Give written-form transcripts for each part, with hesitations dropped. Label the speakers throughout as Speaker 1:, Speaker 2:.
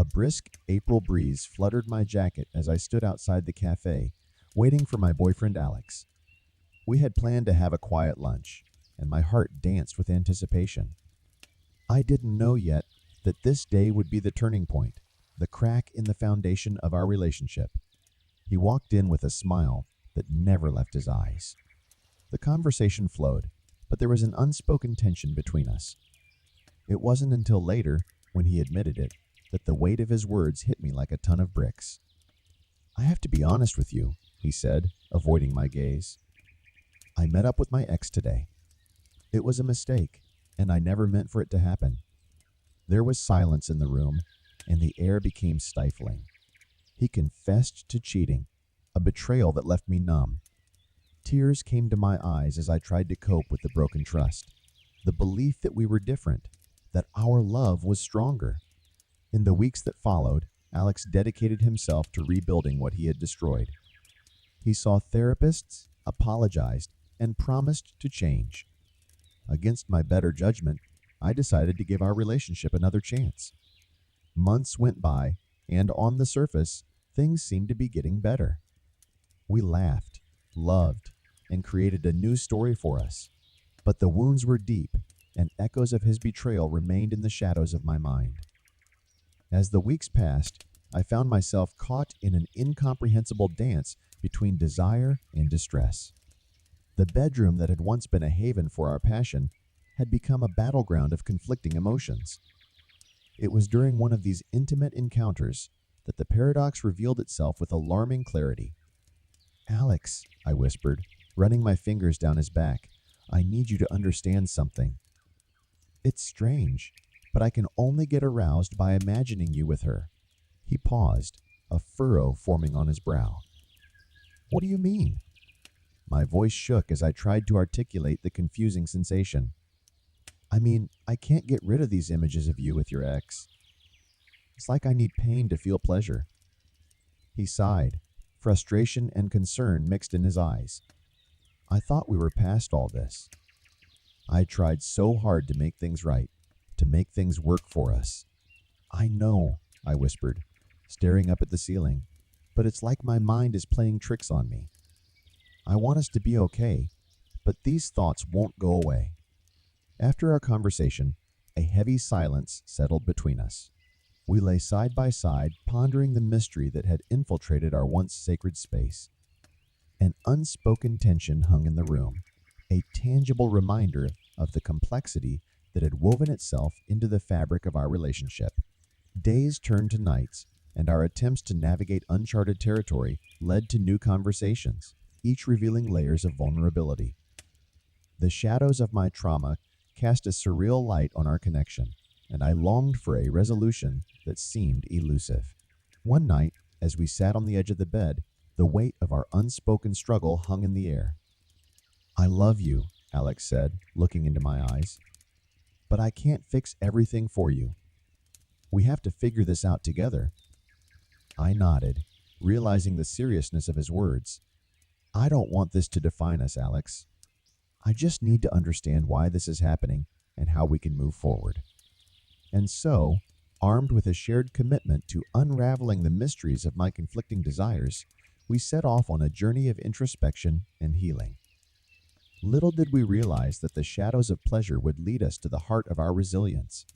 Speaker 1: A brisk April breeze fluttered my jacket as I stood outside the cafe, waiting for my boyfriend Alex. We had planned to have a quiet lunch, and my heart danced with anticipation. I didn't know yet that this day would be the turning point, the crack in the foundation of our relationship. He walked in with a smile that never left his eyes. The conversation flowed, but there was an unspoken tension between us. It wasn't until later, when he admitted it, that the weight of his words hit me like a ton of bricks. "I have to be honest with you," he said, avoiding my gaze. "I met up with my ex today. It was a mistake, and I never meant for it to happen." There was silence in the room, and the air became stifling. He confessed to cheating, a betrayal that left me numb. Tears came to my eyes as I tried to cope with the broken trust, the belief that we were different, that our love was stronger. In the weeks that followed, Alex dedicated himself to rebuilding what he had destroyed. He saw therapists, apologized, and promised to change. Against my better judgment, I decided to give our relationship another chance. Months went by, and on the surface, things seemed to be getting better. We laughed, loved, and created a new story for us. But the wounds were deep, and echoes of his betrayal remained in the shadows of my mind. As the weeks passed, I found myself caught in an incomprehensible dance between desire and distress. The bedroom that had once been a haven for our passion had become a battleground of conflicting emotions. It was during one of these intimate encounters that the paradox revealed itself with alarming clarity. "Alex," I whispered, running my fingers down his back, "I need you to understand something. It's strange, but I can only get aroused by imagining you with her." He paused, a furrow forming on his brow. "What do you mean?" My voice shook as I tried to articulate the confusing sensation. "I mean, I can't get rid of these images of you with your ex. It's like I need pain to feel pleasure." He sighed, frustration and concern mixed in his eyes. "I thought we were past all this. I tried so hard to make things right, to make things work for us." "I know," I whispered, staring up at the ceiling, "but it's like my mind is playing tricks on me. I want us to be okay, but these thoughts won't go away." After our conversation, a heavy silence settled between us. We lay side by side, pondering the mystery that had infiltrated our once sacred space. An unspoken tension hung in the room, a tangible reminder of the complexity that had woven itself into the fabric of our relationship. Days turned to nights, and our attempts to navigate uncharted territory led to new conversations, each revealing layers of vulnerability. The shadows of my trauma cast a surreal light on our connection, and I longed for a resolution that seemed elusive. One night, as we sat on the edge of the bed, the weight of our unspoken struggle hung in the air. "I love you," Alex said, looking into my eyes, "but I can't fix everything for you. We have to figure this out together." I nodded, realizing the seriousness of his words. "I don't want this to define us, Alex. I just need to understand why this is happening and how we can move forward." And so, armed with a shared commitment to unraveling the mysteries of my conflicting desires, we set off on a journey of introspection and healing. Little did we realize that the shadows of pleasure would lead us to the heart of our resilience,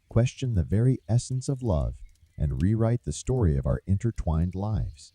Speaker 1: question the very essence of love, and rewrite the story of our intertwined lives.